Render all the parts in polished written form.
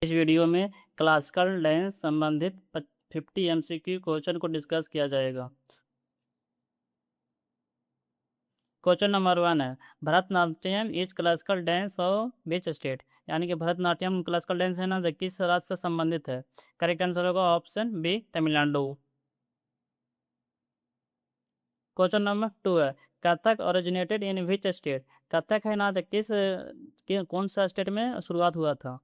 इस वीडियो में classical dance संबंधित 50 एमसीक्यू क्वेश्चन को डिस्कस किया जाएगा। क्वेश्चन नंबर 1 है, Bharatanatyam is classical dance of which state? यानी कि भरतनाट्यम क्लासिकल डांस है ना, जो किस राज्य से संबंधित है? करेक्ट आंसर होगा option B, Tamil Nadu. Question number 2 है, Kathak originated in which state? Kathak है ना, जो कौन सा स्टेट में शुरुआत हुआ था?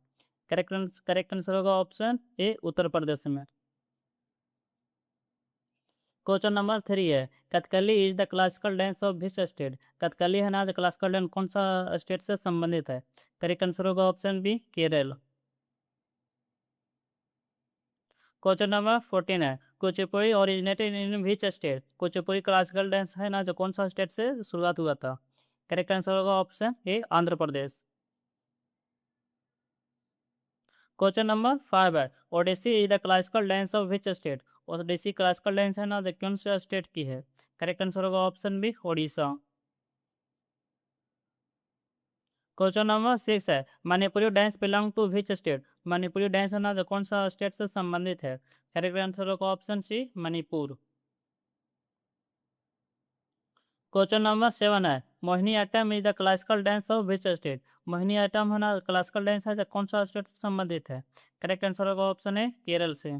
करेक्ट आंसर होगा ऑप्शन ए, उत्तर प्रदेश में। क्वेश्चन नंबर 3 है, Kathakali is the classical dance of which state? Kathakali है ना, जो क्लासिकल डांस कौन सा स्टेट से संबंधित है? करेक्ट आंसर होगा option B, Kerala. Question number 14 है, Kuchipudi originated in which state? Kuchipudi classical dance है ना, जो कौन सा स्टेट से शुरुआत हुआ था? करेक्ट आंसर होगा option A, Andhra Pradesh. Question number 5 है, Odissi is the classical dance of which state? Odissi classical dance है ना, जो कौन सा स्टेट की है? करेक्ट आंसर होगा option B, Odisha. Question number 6 है, Manipuri dance belong to which state? Manipuri dance है ना, जो कौन सा स्टेट से संबंधित है? करेक्ट आंसर होगा option C, Manipur. Question number 7 है, Mohiniyattam is the classical dance of which state? Mohiniyattam है ना, क्लासिकल डांस है, जो कौन सा स्टेट से संबंधित है? करेक्ट आंसर होगा ऑप्शन ए, केरल से।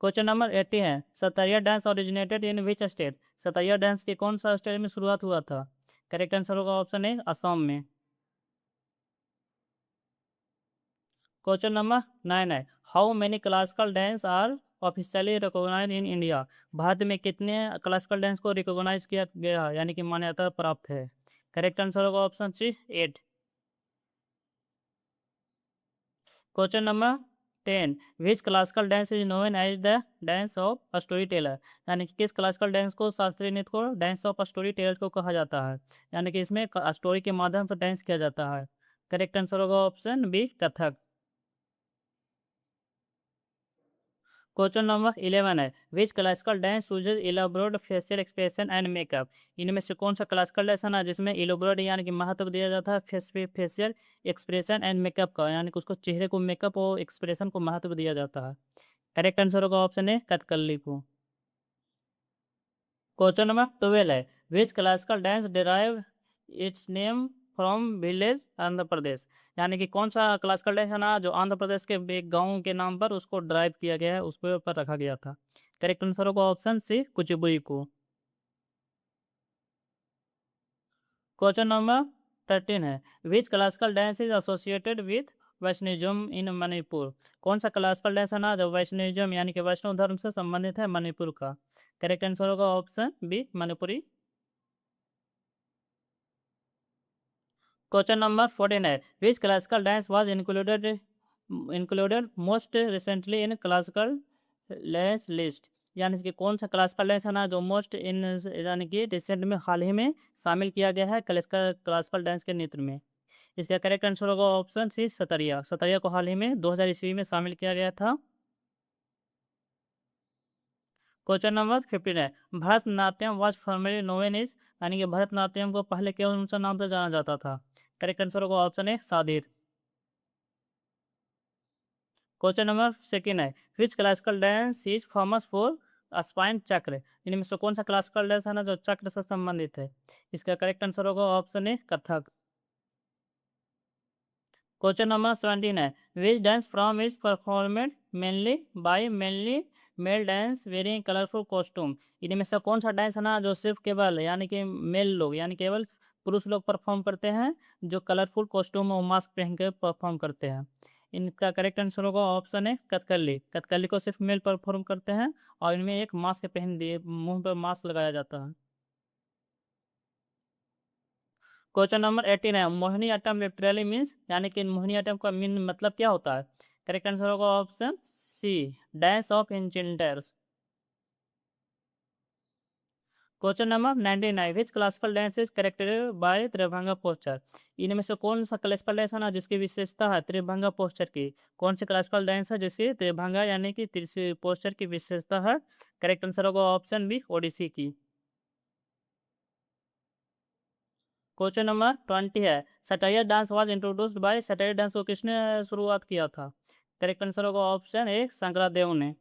क्वेश्चन नंबर 80 है, Sattriya dance originated in which state? Sattriya dance के कौन सा स्टेट में शुरुआत हुआ था? करेक्ट आंसर होगा ऑप्शन ए, असम में। क्वेश्चन नंबर 9 है, how many classical dance are officially recognise in India? Bharat में कितने क्लासिकल डांस को रिकॉग्नाइज किया गया है, यानी कि मान्यता प्राप्त है? करेक्ट आंसर होगा option C, 8। Question number 10, which classical dance is known as the dance of story teller? यानी कि किस क्लासिकल डांस को, शास्त्रीय नृत्य को डांस ऑफ स्टोरी टेलर को कहा जाता है? यानी कि इसमें स्टोरी के माध्यम से डांस किया जाता है। करेक्ट आंसर होगा option B, Kathak. Question number 11 है, which classical dance uses elaborate facial expression and makeup? इनमें से कौन सा क्लासिकल डांस है ना, जिसमें इलाबोरेट यानी कि महत्व दिया जाता है फेशियल एक्सप्रेशन एंड मेकअप का, यानी कि उसको चेहरे को मेकअप और एक्सप्रेशन को महत्व दिया जाता है? करेक्ट आंसर होगा ऑप्शन ए, कथकली को। क्वेश्चन नंबर 12 है, which classical dance derive its name from village Andhra Pradesh? यानी कि कौन सा क्लासिकल डांस है ना, जो आंध्र प्रदेश के एक गांव के नाम पर उसको ड्राइव किया गया है, उस पर रखा गया था? करेक्ट आंसर होगा ऑप्शन सी, कुचिपुड़ी को। क्वेश्चन नंबर 13 है, which classical dance is associated with Vaishnavism in Manipur? कौन सा क्लासिकल डांस है ना, जो वैष्णविज्म यानी कि वैष्णव धर्म से संबंधित है, मणिपुर का? करेक्ट आंसर होगा option B, Manipuri. Question number 14 है, which classical dance was included most recently in classical dance list? यानी कि कौन सा क्लासिकल डांस है ना, जो मोस्ट इन यानी कि रिसेंट में, हाल ही में शामिल किया गया है क्लासिकल क्लासिकल डांस के नृत्य में? इसका करेक्ट आंसर होगा ऑप्शन सी, सतरिया। सतरिया को हाल ही में 2000 ईस्वी में शामिल किया गया था। क्वेश्चन नंबर 15 है, Bharatanatyam was formally known as? यानी कि भरतनाट्यम को पहले केवल सा नाम से जाना जाता था? करेक्ट आंसर होगा option A, Sadir. Question number second है, which classical dance is famous for spine chakra? इनमें से कौन सा क्लासिकल डांस है ना, जो चक्र से संबंधित है? इसका करेक्ट आंसर होगा option A, Kathak. Question number 17 है, which dance from is performed mainly male dance wearing colourful costume? इनमें से कौन सा डांस है ना, जो सिर्फ केवल यानी कि मेल लोग यानी केवल पुरुष लोग परफॉर्म करते हैं, जो कलरफुल कॉस्ट्यूम और मास्क पहन के परफॉर्म करते हैं? इनका करेक्ट आंसर होगा ऑप्शन है, कथकली। कथकली को सिर्फ मेल परफॉर्म करते हैं, और इनमें एक मास्क पहन दिए, मुंह पर मास्क लगाया जाता है। क्वेश्चन नंबर 18 है, मोहिनी अट्टम लिटरली मीन्स? यानी कि मोहिनी अट्टम का मीन मतलब क्या होता है? करेक्ट आंसर होगा option C, dance of enchanters. Question number 19 है, which classical dance is corrected by Tribhanga posture? इनमें से कौन सा क्लासिकल डांस है ना, जिसकी विशेषता है त्रिभंगा पोस्चर की? कौन सी क्लासिकल डांस है जिसकी त्रिभंगा यानी कि पोस्चर की विशेषता है? करेक्ट आंसर होगा ऑप्शन बी, ओडिसी की। क्वेश्चन नंबर 20 है, Sattriya dance was introduced by, Sattriya dance को किसने शुरुआत किया था? करेक्ट आंसर होगा ऑप्शन ए शंकरादेव ने।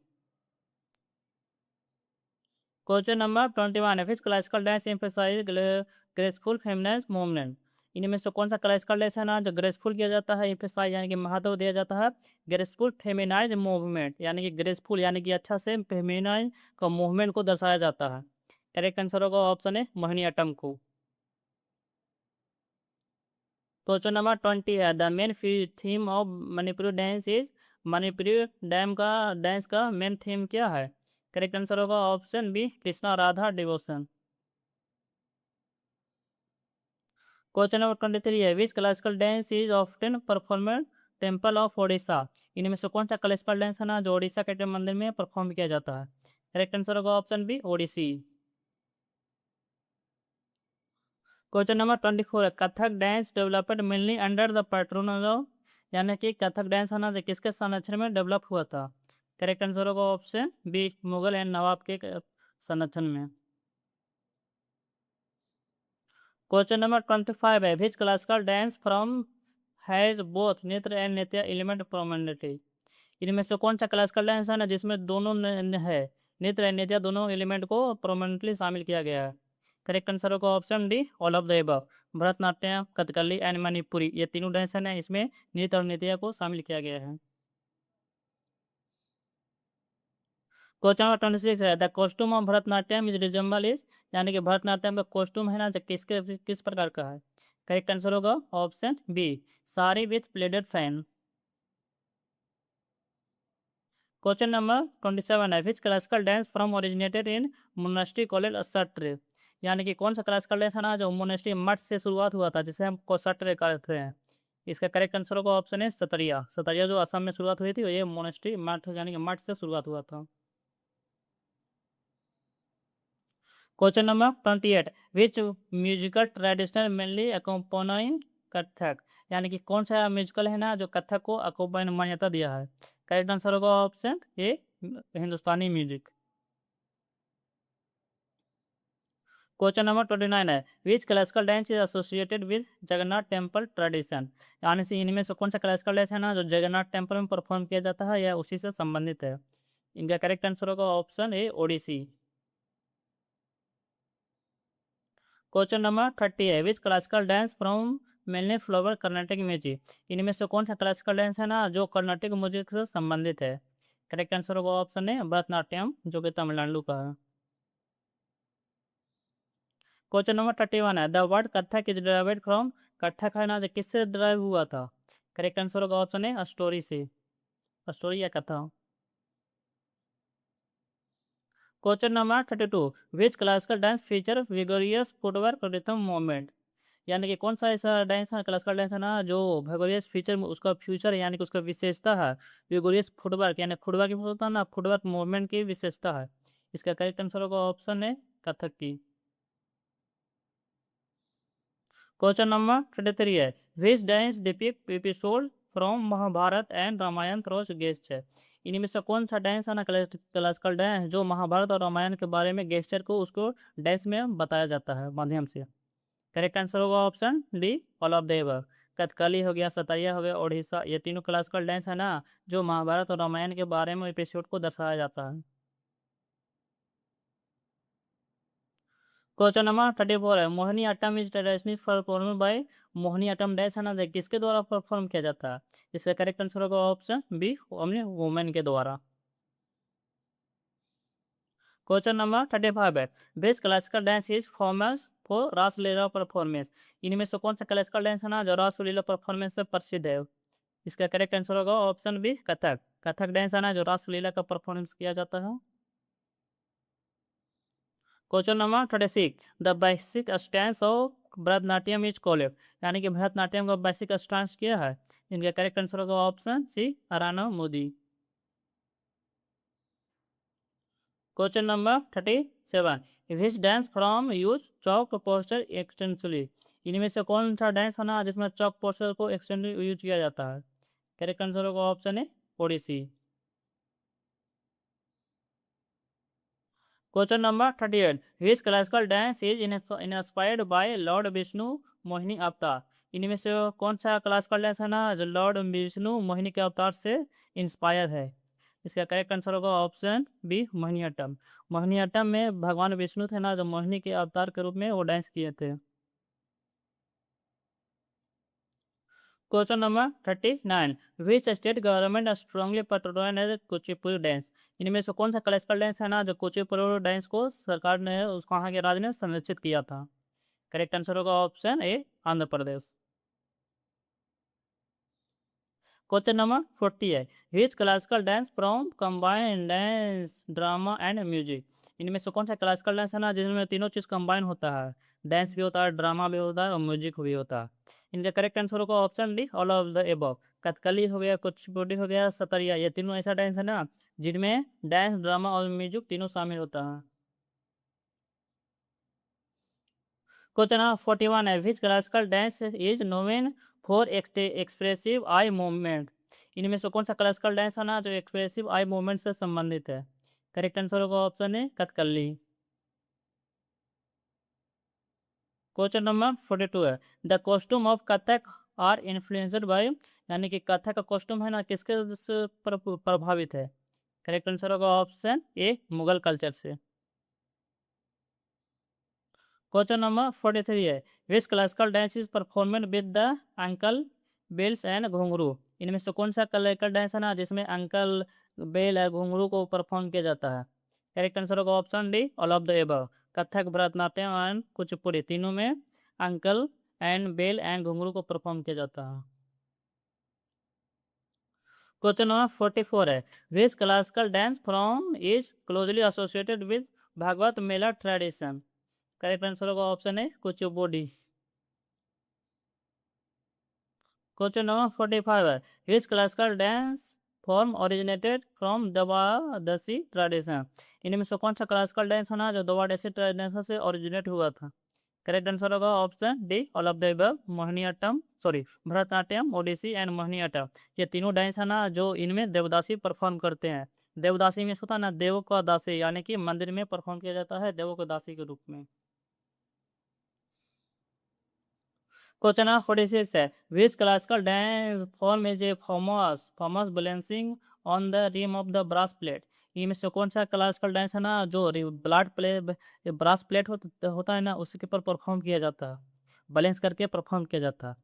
क्वेश्चन नंबर 21 है, which classical dance emphasise graceful feminine movement? इनमें से कौन सा क्लासिकल डांस है ना जो ग्रेसफुल किया जाता है, एम्फसाइज यानी कि महत्व दिया जाता है, ग्रेसफुल फेमिनाइज मूवमेंट यानी कि ग्रेसफुल यानी कि अच्छा से फेमिनाइज का मूवमेंट को दर्शाया जाता है। करेक्ट आंसर होगा ऑप्शन है मोहिनीअट्टम को। क्वेश्चन नंबर 20 है, the main theme of Manipuri dance is, Manipuri dance का मेन थीम क्या है? करेक्ट आंसर होगा option B Krishna Radha devotion. Question number 23 है, which classical dance is often performed temple of Odisha? इनमें से कौन सा क्लासिकल डांस है ना जो ओडिशा के मंदिर में परफॉर्म किया जाता है? करेक्ट आंसर होगा option B Odissi. Question number 24 है, Kathak dance developed mainly under the patronage of, यानी कि कथक डांस है ना जो किसके संरक्षण में डेवलप हुआ था? करेक्ट आंसर होगा ऑप्शन बी मुगल एंड नवाब के संरक्षण में। क्वेश्चन नंबर 25 है, which classical dance from has both नृत्य एंड नृत्य एलिमेंट प्रोमिनेंटली? इनमें से कौन सा क्लासिकल डांस है ना जिसमें दोनों है नृत्य एंड नृत्य दोनों एलिमेंट को प्रोमिनेंटली शामिल किया गया है? करेक्ट आंसर होगा option D all of the above. Bharatanatyam, Kathakali and Manipuri ये तीनों डांस है ना इसमें नृत्य और नृत्य को शामिल किया गया है। क्वेश्चन नंबर 26 है, the costume of Bharatanatyam is resemble is, यानी कि भरतनाट्यम का कॉस्ट्यूम है ना जो किस प्रकार का है? करेक्ट आंसर होगा option B sari with pleated fan. Question number 27 है, which classical dance from originated in monastery college Sattra? यानी कि कौन सा क्लासिकल डांस है ना जो मोनास्ट्री मठ से शुरुआत हुआ था जिसे हम सत्र कहते हैं? इसका करेक्ट आंसर होगा ऑप्शन है सतरिया। सतरिया जो असम में शुरुआत हुई थी ये मोनास्ट्री मठ यानी कि मठ से शुरुआत हुआ था। Question number 28, which musical traditional mainly accompanying Kathak? यानी कि कौन सा म्यूजिकल है ना जो कथक को अकोम्पाइन मान्यता दिया है? करेक्ट आंसर होगा ऑप्शन ए हिंदुस्तानी म्यूजिक। क्वेश्चन नंबर 29 है, which classical dance is associated with Jagannath temple tradition? यानी से इनमें से कौन सा क्लासिकल डांस है ना जो जगन्नाथ टेम्पल में परफॉर्म किया जाता है या उसी से संबंधित है? इनका करेक्ट आंसर होगा option A Odissi. Question number 30 है, which classical dance from mainly flower Carnatic music? इनमें से कौन सा क्लासिकल डांस है ना जो कर्नाटक म्यूजिक से संबंधित है? करेक्ट आंसर होगा ऑप्शन है भरतनाट्यम जो कि तमिलनाडु का है। क्वेश्चन नंबर 31 है, the word Kathak is derived from, Kathak है ना जो किससे डिराइव हुआ था? करेक्ट आंसर होगा ऑप्शन है स्टोरी से, स्टोरी या कथा। Question number 32, which classical dance feature vigorous footwork rhythm movement? यानी कि कौन सा ऐसा डांस है क्लासिकल डांस है ना जो विगोरियस फीचर उसका फ्यूचर है यानी कि उसका विशेषता है विगोरियस फुटवर्क यानी फुटवर्क होता है ना फुटवर्क मूवमेंट की विशेषता है? इसका करेक्ट आंसर होगा ऑप्शन है कथक की। क्वेश्चन नंबर 33 है, which dance depict episode from Mahabharata and Ramayana through gesture? इनमें से कौन सा डांस है ना क्लासिकल डांस जो महाभारत और रामायण के बारे में गेस्चर को उसको डांस में बताया जाता है माध्यम से? करेक्ट आंसर होगा option D all of the above. Kathakali हो गया, सताइया हो गया, ओडिशा ये तीनों क्लासिकल डांस है ना जो महाभारत और रामायण के बारे में एपिसोड को दर्शाया जाता है। क्वेश्चन नंबर 34 है, Mohiniyattam is traditionally perform by, Mohiniyattam dance है ना जो किसके द्वारा परफॉर्म किया जाता है? इसका करेक्ट आंसर होगा ऑप्शन बी ओनली वुमेन के द्वारा। क्वेश्चन नंबर 35 है, best classical dance is famous for Raslila performance? इनमें से कौन सा क्लासिकल डांस है ना जो रासलीला परफॉर्मेंस से प्रसिद्ध है? इसका करेक्ट आंसर होगा option B Kathak. Kathak dance है ना जो रासलीला का परफॉर्मेंस किया जाता है। Question number 36, the basic stance of Bharatanatyam is called? यानी कि भरतनाट्यम का बेसिक स्टैंस क्या है? इनका करेक्ट आंसर होगा option C Aramandi. Question number 37, which dance from use chauk posture extensively? इनमें से कौन सा डांस है ना जिसमें चौक पोस्टर को एक्सटेंसिव यूज किया जाता है? करेक्ट आंसर होगा ऑप्शन है Odissi. Question number 38, which classical dance is inspired by Lord Vishnu Mohini avatar. इनमें से कौन सा क्लासिकल डांस है ना जो लॉर्ड विष्णु मोहिनी के अवतार से इंस्पायर है। इसका करेक्ट आंसर होगा ऑप्शन बी मोहिनीअट्टम। मोहिनीअट्टम में भगवान विष्णु थे ना जो मोहिनी के अवतार के रूप में वो डांस किए थे। Question number 39, which state government strongly patronise Kuchipudi dance. इनमें से कौन सा क्लासिकल डांस है ना जो कुचिपुड़ी डांस को सरकार ने उसको वहाँ के राज्य ने संरक्षित किया था। करेक्ट आंसर होगा option A Andhra Pradesh. Question number 40 है, which classical dance from combine dance drama and music. इनमें से कौन सा क्लासिकल डांस है ना जिसमें तीनों चीज़ कंबाइन होता है, डांस भी होता है, ड्रामा भी होता है और म्यूजिक भी होता है। इनका करेक्ट आंसर होगा option D all of the above. Kathakali हो गया, कुचिपुड़ी हो गया, सतरिया, ये तीनों ऐसा डांस है ना जिनमें डांस, ड्रामा और म्यूजिक तीनों शामिल होता है। क्वेश्चन नंबर 41 है, which classical dance is known for expressive eye movement. इनमें से कौन सा क्लासिकल डांस है ना जो एक्सप्रेसिव आई मूवमेंट से संबंधित है। करेक्ट आंसर होगा option A Kathakali. Question number 42 है, the costume of Kathak are influenced by, यानी कि कथक का कॉस्ट्यूम है ना किसके से प्रभावित है। करेक्ट आंसर होगा ऑप्शन ए मुगल कल्चर से। क्वेश्चन नंबर 43 है, which classical dance is performed with the ankle bells and ghungroo. इनमें से कौन सा क्लासिकल डांस है ना जिसमें अंकल बेल और घुंघरू को परफॉर्म किया जाता है। करेक्ट आंसर होगा option D all of the above. Kathak, Bharatanatyam and Kuchipudi तीनों में अंकल एंड बेल एंड घुंघरू को परफॉर्म किया जाता है। क्वेश्चन नंबर 44 है, which classical dance from is closely associated with Bhagavata Mela tradition. Correct answer होगा ऑप्शन है कुचिपुड़ी। क्वेश्चन नंबर 45 है, which classical dance form originated from Dwadashi tradition. इनमें से कौन सा क्लासिकल डांस है ना जो दवादशी ट्रेडिशन से ओरिजिनेट हुआ था। करेक्ट आंसर होगा option D all of the above. Mohiniyattam, sorry, Bharatanatyam, Odissi and Mohiniyattam, ये तीनों डांस है ना जो इनमें देवदासी परफॉर्म करते हैं। देवदासी में होता है ना देव का दासी, यानी कि मंदिर में परफॉर्म किया जाता है देवों को दासी के रूप में। क्वेश्चन नंबर 46 है, which classical dance form is a forms balancing on the rim of the brass plate. इनमें से कौन सा क्लासिकल डांस है ना जो ब्रास प्लेट होता है ना उसके ऊपर परफॉर्म किया जाता है, बैलेंस करके परफॉर्म किया जाता है।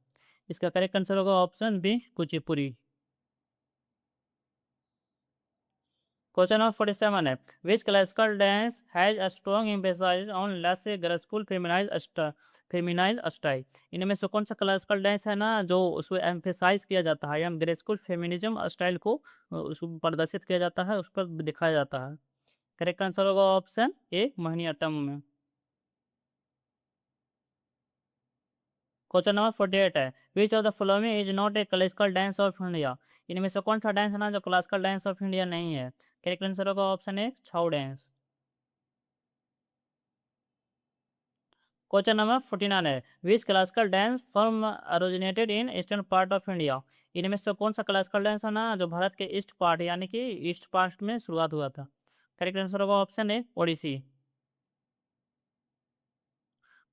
इसका करेक्ट आंसर होगा option B Kuchipudi. Question number 47 है, which classical dance has a strong emphasise on less graceful feminise style. इनमें से कौन सा क्लासिकल डांस है ना जो उसको एम्फेसाइज किया जाता है या ग्रेसफुल फेमिनिज्म स्टाइल को उसको प्रदर्शित किया जाता है, उस पर दिखाया जाता है। करेक्ट आंसर होगा ऑप्शन ए मोहिनीअट्टम में। क्वेश्चन नंबर 48 है, which of the following is not a classical dance of India. इनमें से कौन सा डांस है ना जो क्लासिकल डांस ऑफ इंडिया नहीं है। करेक्ट आंसर होगा ऑप्शन ए छऊ डांस। क्वेश्चन नंबर 49 है, which classical dance form originated in eastern part of India. इनमें से कौन सा क्लासिकल डांस है ना जो भारत के ईस्ट पार्ट यानी कि ईस्ट पार्ट में शुरुआत हुआ था। करेक्ट आंसर होगा option A Odissi.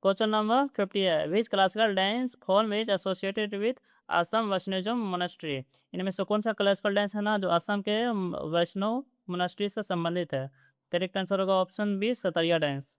Question number 50 है, which classical dance form is associated with Assam Vaishnavism monastery. इनमें से कौन सा क्लासिकल डांस है ना जो असम के वैष्णव मोनास्ट्री से संबंधित है। करेक्ट आंसर होगा ऑप्शन बी सतरिया डांस।